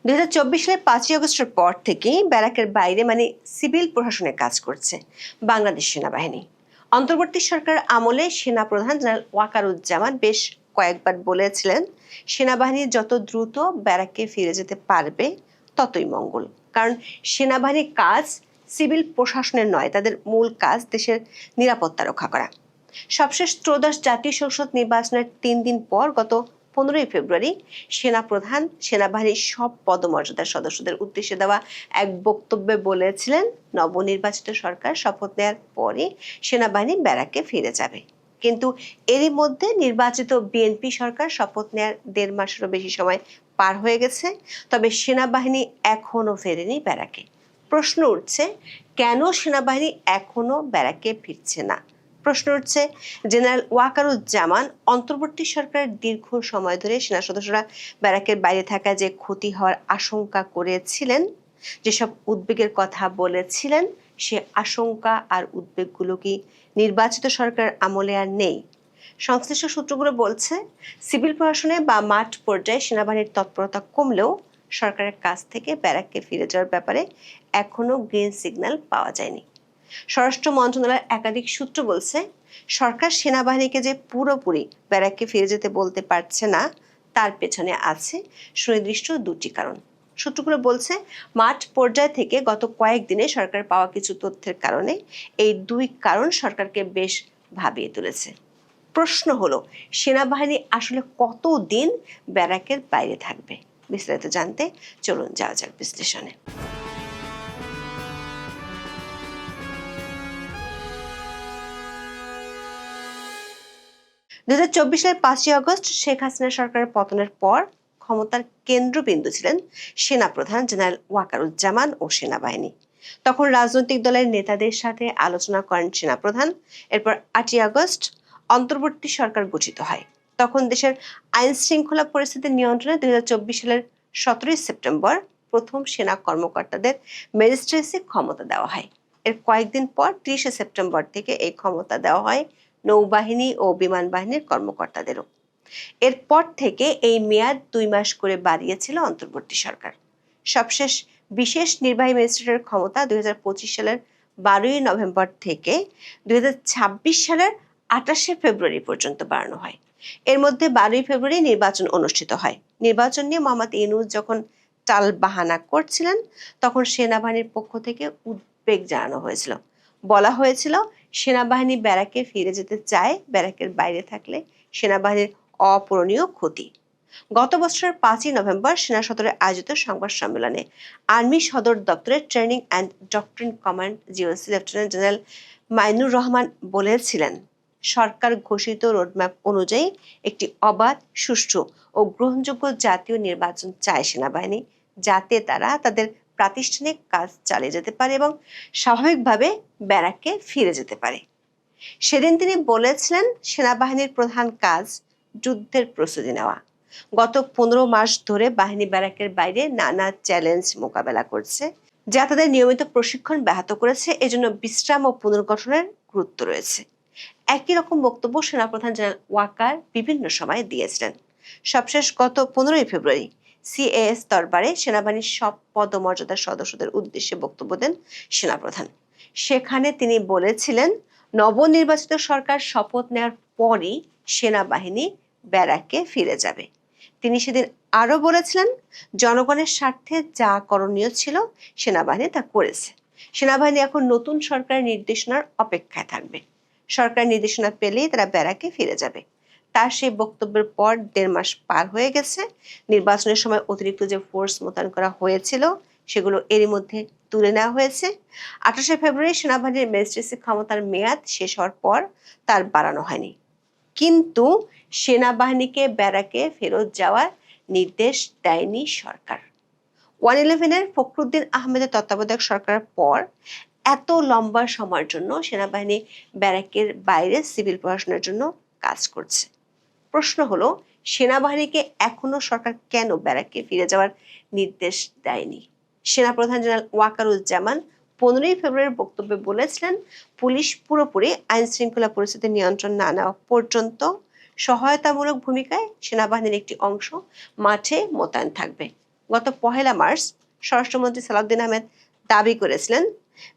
সালের 5ই আগস্টের পর থেকেই ব্যারাকের বাইরে মানে সিভিল প্রশাসনে কাজ করছে বাংলাদেশ সেনাবাহিনী। অন্তর্বর্তী সরকার আমলে সেনাপ্রধান জেনারেল ওয়াকারুজ্জামান বেশ কয়েকবার বলেছিলেন, সেনাবাহিনী যত দ্রুত ব্যারাকে ফিরে যেতে পারবে ততই মঙ্গল। কারণ সেনাবাহিনীর কাজ সিভিল প্রশাসনের নয়, তাদের মূল কাজ দেশের নিরাপত্তা রক্ষা করা। সবশেষ ত্রয়োদশ জাতীয় সংসদ নির্বাচনের 3 দিন পর গত 15ই ফেব্রুয়ারি সেনাপ্রধান সেনাবাহিনীর সব পদমর্যাদার সদস্যদের উদ্দেশ্যে দেওয়া এক বক্তব্যে বলেছিলেন, নবনির্বাচিত সরকার শপথ নেওয়ার পরে সেনাবাহিনী ব্যারাকে ফিরে যাবে। কিন্তু এরই মধ্যে নির্বাচিত বিএনপি সরকার শপথ নেওয়ার 1.5 মাসেরও বেশি সময় পার হয়ে গেছে, তবে সেনাবাহিনী এখনো ফেরেনি ব্যারাকে। প্রশ্ন উঠছে, কেন সেনাবাহিনী এখনো ব্যারাকে ফিরছে না? প্রশ্ন উঠছে, জেনারেল ওয়াকারুজ্জামান অন্তর্বর্তী সরকারের দীর্ঘ সময় ধরে সেনা সদস্যরা ব্যারাকের বাইরে থাকা যে ক্ষতি হওয়ার আশঙ্কা করেছিলেন, যেসব উদ্বেগের কথা বলেছিলেন, সে আশঙ্কা আর উদ্বেগগুলো কি নির্বাচিত সরকার আমলে আর নেই? সংশ্লিষ্ট সূত্রগুলো বলছে, সিভিল প্রশাসনে বা মাঠ পর্যায়ে সেনাবাহিনীর তৎপরতা কমলেও সরকারের কাছ থেকে ব্যারাককে ফিরে যাওয়ার ব্যাপারে এখনো গ্রিন সিগন্যাল পাওয়া যায়নি। স্বরাষ্ট্র মন্ত্রণালয়ের একাধিক সূত্র বলছে, সরকার সেনাবাহিনীকে যে পুরোপুরি ব্যারাককে ফিরে যেতে বলতে পারছে না, তার পেছনে আছে সুনির্দিষ্ট 2টি কারণ। সূত্রগুলো বলছে, মাঠ পর্যায় থেকে গত কয়েকদিনে সরকার পাওয়া কিছু তথ্যের কারণে এই 2 কারণ সরকারকে বেশ ভাবিয়ে তুলেছে। প্রশ্ন হলো, সেনাবাহিনী আসলে কতদিন ব্যারাকের বাইরে থাকবে? বিস্তারিত জানতে চলুন যাওয়া যাক বিশ্লেষণে। 2024 সালের 5ই আগস্ট শেখ হাসিনা সরকারের পতনের পর ক্ষমতার কেন্দ্রবিন্দু ছিলেন সেনাপ্রধান জেনারেল ওয়াকারুজ্জামান ও সেনাবাহিনী। তখন রাজনৈতিক দলের নেতাদের সাথে আলোচনা করেন সেনাপ্রধান। এরপর 8ই আগস্ট অন্তর্বর্তী সরকার গঠিত হয়। তখন দেশের আইন শৃঙ্খলা পরিস্থিতি নিয়ন্ত্রণে 2024 সালের 17ই সেপ্টেম্বর প্রথম সেনা কর্মকর্তাদের ম্যাজিস্ট্রেসি ক্ষমতা দেওয়া হয়। এর কয়েকদিন পর 30শে সেপ্টেম্বর থেকে এই ক্ষমতা দেওয়া হয় নৌবাহিনী ও বিমান বাহিনীর কর্মকর্তাদেরও। এরপর থেকে এই মেয়াদ 2 মাস করে বাড়িয়েছিল অন্তর্বর্তী সরকার। সবশেষ বিশেষ নির্বাহী ম্যাজিস্ট্রেটের ক্ষমতা 2025 সালের 12ই নভেম্বর থেকে 2026 সালের 28শে ফেব্রুয়ারি পর্যন্ত বাড়ানো হয়। এর মধ্যে 12ই ফেব্রুয়ারি নির্বাচন অনুষ্ঠিত হয়। নির্বাচন নিয়ে মোহাম্মদ ইউনূস যখন টাল বাহানা করছিলেন, তখন সেনাবাহিনীর পক্ষ থেকে উদ্বেগ জানানো হয়েছিল। বলা হয়েছিল, সেনাবাহিনী ব্যারাকে ফিরে যেতে চায়, ব্যারাকের বাইরে থাকলে সেনাবাহিনীর অপূরণীয় ক্ষতি। গত বছরের 5ই নভেম্বর সেনা সদরে আয়োজিত সংবাদ সম্মেলনে আর্মি সদর দপ্তরের training and doctrine command GOC lieutenant general Mainur Rahman বলেছিলেন, সরকার ঘোষিত রোডম্যাপ অনুযায়ী একটি অবাধ, সুষ্ঠু ও গ্রহণযোগ্য জাতীয় নির্বাচন চায় সেনাবাহিনী, যাতে তারা তাদের প্রাতিষ্ঠানিক কাজ চালিয়ে যেতে পারে এবং স্বাভাবিকভাবে ব্যারাকে ফিরে যেতে পারে। সেদিন তিনি বলেছিলেন, সেনাবাহিনীর প্রধান কাজ যুদ্ধের প্রস্তুতি নেওয়া। গত 15 মাস ধরে বাহিনী ব্যারাকের বাইরে নানা চ্যালেঞ্জ মোকাবেলা করছে, যা তাদের নিয়মিত প্রশিক্ষণ ব্যাহত করেছে। এজন্য বিশ্রাম ও পুনর্গঠনের গুরুত্ব রয়েছে। একই রকম বক্তব্য সেনাপ্রধান জেনারেল ওয়াকার বিভিন্ন সময় দিয়েছিলেন। সবশেষ গত 15ই ফেব্রুয়ারি সিএএস দরবারে সেনাবাহিনীর সব পদমর্যাদার সদস্যদের উদ্দেশ্যে বক্তব্য দেন সেনাপ্রধান। সেখানে তিনি বলেছিলেন, নবনির্বাচিত সরকার শপথ নেওয়ার পরই সেনাবাহিনী ব্যারাকে ফিরে যাবে। তিনি সেদিন আরো বলেছিলেন, জনগণের স্বার্থে যা করণীয় ছিল সেনাবাহিনী তা করেছে। সেনাবাহিনী এখন নতুন সরকারের নির্দেশনার অপেক্ষায় থাকবে। সরকার নির্দেশনা পেলেই তারা ব্যারাকে ফিরে যাবে। তার সেই বক্তব্যের পর 1.5 মাস পার হয়ে গেছে। নির্বাচনের সময় অতিরিক্ত যে ফোর্স মোতায়েন করা হয়েছিল, সেগুলো এরই মধ্যে তুলে নেওয়া হয়েছে। 28শে ফেব্রুয়ারি সেনাবাহিনীর ম্যাজিস্ট্রেসি ক্ষমতার মেয়াদ শেষ হওয়ার পর তার বাড়ানো হয়নি। কিন্তু সেনাবাহিনীকে ব্যারাকে ফেরত যাওয়ার নির্দেশ দেয়নি সরকার। 111-এর ফখরুদ্দিন আহমেদের তত্ত্বাবধায়ক সরকারের পর এত লম্বা সময়ের জন্য সেনাবাহিনী ব্যারাকের বাইরে সিভিল প্রশাসনের জন্য কাজ করছে। প্রশ্ন হলো, সেনাবাহিনীকে এখনো সরকার কেন ব্যারাকে ফিরে যাওয়ার নির্দেশ দেয়নি? সেনাপ্রধান জেনারেল ওয়াকারুজ্জামান 15ই ফেব্রুয়ারির বক্তব্যে বলেছিলেন, পুলিশ পুরোপুরি আইন শৃঙ্খলা পরিস্থিতি নিয়ন্ত্রণ না নেওয়া পর্যন্ত সহায়তামূলক ভূমিকায় সেনাবাহিনীর একটি অংশ মাঠে মোতায়েন থাকবে। গত 1 মার্চ স্বরাষ্ট্রমন্ত্রী সালাউদ্দিন আহমেদ দাবি করেছিলেন,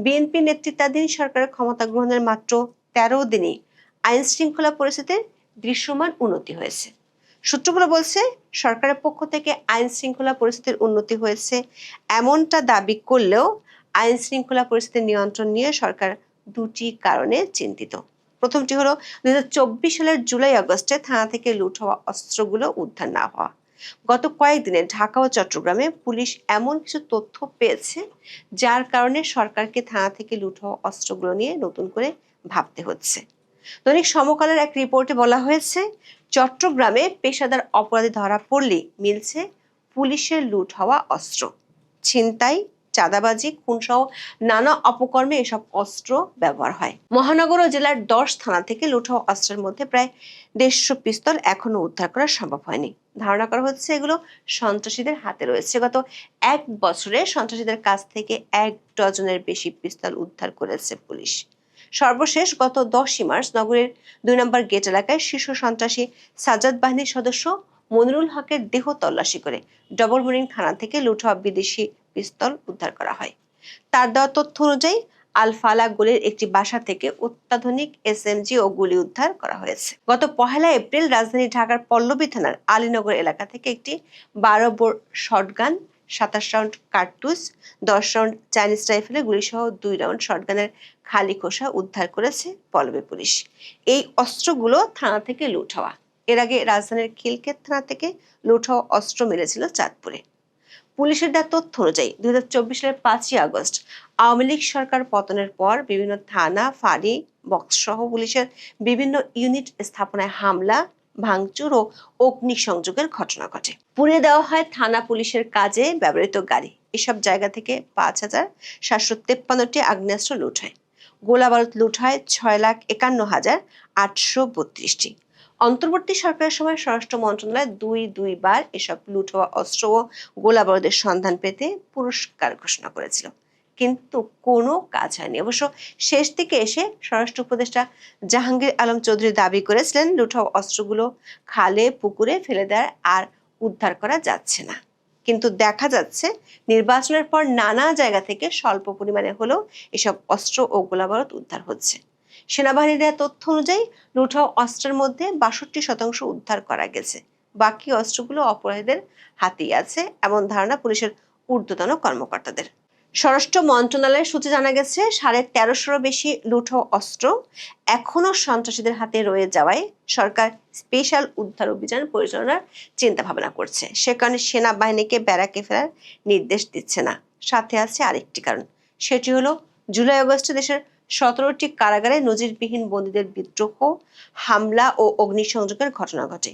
বিএনপি নেতৃত্বাধীন সরকারের ক্ষমতা গ্রহণের মাত্র 13 দিনেই আইন শৃঙ্খলা পরিস্থিতির দৃশ্যমান উন্নতি হয়েছে। সূত্রগুলো বলছে, সরকারের পক্ষ থেকে আইন শৃঙ্খলা পরিস্থিতির উন্নতি হয়েছে এমনটা দাবি করলেও আইন শৃঙ্খলা পরিস্থিতির নিয়ন্ত্রণ নিয়ে সরকার দুটি কারণে চিন্তিত। প্রথমটি হলো 2024 সালের জুলাই-আগস্টে থানা থেকে লুট হওয়া অস্ত্রগুলো উদ্ধার না হওয়া। গত কয়েকদিনে ঢাকা ও চট্টগ্রামে পুলিশ এমন কিছু তথ্য পেয়েছে যার কারণে সরকারকে থানা থেকে লুট হওয়া অস্ত্রগুলো নিয়ে নতুন করে ভাবতে হচ্ছে। দৈনিক সমকালের এক রিপোর্টে বলা হয়েছে, চট্টগ্রামে পেশাদার অপরাধী ধরা পড়লে মিলছে পুলিশের লুট হওয়া অস্ত্র। ছিনতাই, চাঁদাবাজি, খুনসহ নানা অপকর্মে এসব অস্ত্র ব্যবহার হয়। মহানগর ও জেলার 10 থানা থেকে লুট হওয়া অস্ত্রের মধ্যে প্রায় 150 পিস্তল এখনো উদ্ধার করা সম্ভব হয়নি। ধারণা করা হচ্ছে এগুলো সন্ত্রাসীদের হাতে রয়েছে। গত 1 বছরে সন্ত্রাসীদের কাছ থেকে 1 ডজনের বেশি পিস্তল উদ্ধার করেছে পুলিশ। সর্বশেষ গত 10 মার্চ নগরের 2 নম্বর গেট এলাকায় শীর্ষ সন্ত্রাসী সাজ্জাদ বাহিনীর সদস্য মনিরুল হকের দেহ তল্লাশি করে ডবল মুরিং থানা থেকে লুট হওয়া বিদেশি পিস্তল উদ্ধার করা হয়। তার দেওয়া তথ্য অনুযায়ী আল ফালা গলির একটি বাসা থেকে অত্যাধুনিক SMG ও গুলি উদ্ধার করা হয়েছে। গত 1 এপ্রিল রাজধানী ঢাকার পল্লবী থানার আলীনগর এলাকা থেকে একটি 12 বোর শটগান, 27 রাউন্ড কার্তুজ, 10 রাউন্ড চাইনিজ রাইফেলের গুলি সহ 2 রাউন্ড শটগানের খালি খোসা উদ্ধার করেছে পল্লবী পুলিশ। এই অস্ত্রগুলো থানা থেকে লুট হওয়া। এর আগে রাজধানীর খিলক্ষেত থানা থেকে লুট হওয়া অস্ত্র মিলেছিল চাঁদপুরে। পুলিশের দেওয়া তথ্য অনুযায়ী 2024 সালের 5ই আগস্ট আওয়ামী লীগ সরকার পতনের পর বিভিন্ন থানা, ফাঁড়ি, বক্স সহ পুলিশের বিভিন্ন ইউনিট স্থাপনায় হামলা, ভাঙচুর ও অগ্নিসংযোগের ঘটনা ঘটে। পুড়িয়ে দেওয়া হয় থানা পুলিশের কাজে ব্যবহৃত গাড়ি। এসব জায়গা থেকে 5,753টি আগ্নেয়াস্ত্র লুট হয়। গোলাবারুদ লুট হয় 6,51,832টি। অন্তর্বর্তী সরকারের সময় স্বরাষ্ট্র মন্ত্রণালয় দুইবার এসব লুট হওয়া অস্ত্র ও গোলাবারুদের সন্ধান পেতে পুরস্কার ঘোষণা করেছিল, কিন্তু কোনো কাজ হয়নি। অবশ্য শেষ দিকে এসে স্বরাষ্ট্র উপদেষ্টা জাহাঙ্গীর আলম চৌধুরী দাবি করেছিলেন, লুট হওয়া অস্ত্রগুলো খালে পুকুরে ফেলে দেওয়ার আর উদ্ধার করা যাচ্ছে না। কিন্তু দেখা যাচ্ছে নির্বাচনের পর নানা জায়গা থেকে স্বল্প পরিমাণে হলেও এসব অস্ত্র ও গোলাবারুদ উদ্ধার হচ্ছে। সেনাবাহিনীর দেওয়া তথ্য অনুযায়ী লুট হওয়া অস্ত্রের মধ্যে 62% উদ্ধার করা গেছে। বাকি অস্ত্রগুলো অপরাধীদের হাতেই আছে এমন ধারণা পুলিশের ঊর্ধ্বতন কর্মকর্তাদের। স্বরাষ্ট্র মন্ত্রণালয়ের সূত্রে জানা গেছে, 1350 বেশি লুট হওয়া অস্ত্র এখনো সন্ত্রাসীদের হাতে রয়ে যাওয়ায় সরকার স্পেশাল উদ্ধার অভিযান পরিচালনার চিন্তা ভাবনা করছে। সে কারণে সেনাবাহিনীকে ব্যারাকে ফেরার নির্দেশ দিচ্ছে না। সাথে আছে আরেকটি কারণ, সেটি হলো জুলাই-আগস্টে দেশের 17টি কারাগারে নজিরবিহীন বন্দীদের বিদ্রোহ, হামলা ও অগ্নিসংযোগের ঘটনা ঘটে।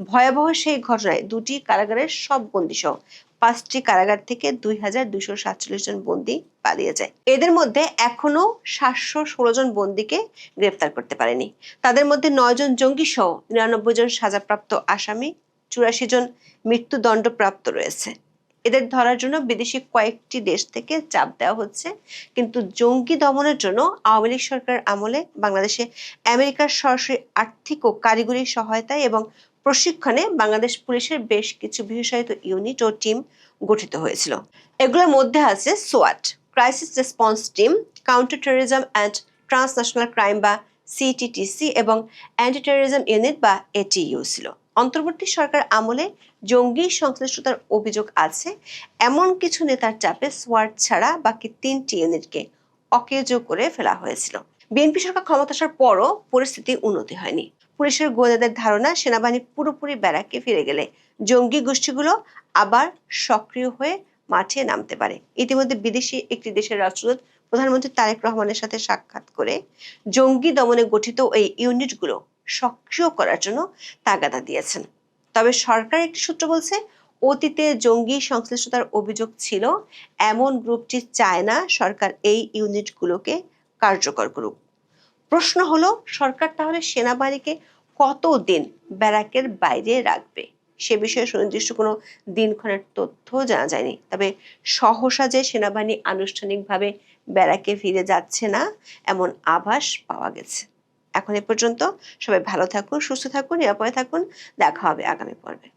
ভয়াবহ সেই ঘটনায় 2টি কারাগারের সব বন্দীসহ 5টি কারাগার থেকে 2,247 জন বন্দী পালিয়ে যায়। এদের মধ্যে এখনো 716 জন বন্দীকে গ্রেফতার করতে পারেনি। তাদের মধ্যে 9 জন জঙ্গি সহ 99 জন সাজাপ্রাপ্ত আসামি, 84 জন মৃত্যুদণ্ডপ্রাপ্ত রয়েছে। এদের ধরার জন্য বিদেশি কয়েকটি দেশ থেকে চাপ দেওয়া হচ্ছে, কিন্তু জঙ্গি দমনের জন্য আওয়ামী লীগ সরকার আমলে বাংলাদেশে আমেরিকার সরাসরি আর্থিক ও কারিগরি সহায়তায় এবং প্রশিক্ষণে বাংলাদেশ পুলিশের বেশ কিছু বিশেষায়িত ইউনিট ও টিম গঠিত হয়েছিল। এগুলোর মধ্যে আছে সোয়াট, crisis response team, counter terrorism and transnational crime বা CTTC এবং অ্যান্টি টেররিজম ইউনিট বা ATU ছিল। অন্তর্বর্তী সরকার আমলে জঙ্গি সংশ্লিষ্টতার অভিযোগ আছে এমন কিছু নেতার চাপে সোয়াট ছাড়া বাকি 3টি ইউনিটকে অকেজো করে ফেলা হয়েছিল। বিএনপি সরকার ক্ষমতা আসার পরও পরিস্থিতি উন্নতি হয়নি। পুলিশের গোয়েন্দাদের ধারণা, সেনাবাহিনী পুরোপুরি ব্যারাকে ফিরে গেলে জঙ্গি গোষ্ঠীগুলো আবার সক্রিয় হয়ে মাঠে নামতে পারে। ইতিমধ্যে বিদেশি একটি দেশের রাষ্ট্রদূত প্রধানমন্ত্রী তারেক রহমানের সাথে সাক্ষাৎ করে জঙ্গি দমনে গঠিত এই ইউনিটগুলো সক্রিয় করার জন্য তাগাদা দিয়েছেন। তবে সরকার একটি সূত্র বলছে, অতীতে জঙ্গি সংশ্লিষ্টতার অভিযোগ ছিল এমন গ্রুপটি চায় না সরকার এই ইউনিটগুলোকে কার্যকর করুক। প্রশ্ন হলো, সরকার তাহলে সেনাবাহিনীকে কতদিন ব্যারাকের বাইরে রাখবে? সে বিষয়ে সুনির্দিষ্ট কোনো দিনক্ষণের তথ্য জানা যায়নি। তবে সহসা যে সেনাবাহিনী আনুষ্ঠানিকভাবে ব্যারাকে ফিরে যাচ্ছে না এমন আভাস পাওয়া গেছে। এখন এ পর্যন্ত। সবাই ভালো থাকুন, সুস্থ থাকুন, নিরাপদে থাকুন। দেখা হবে আগামী পর্বে।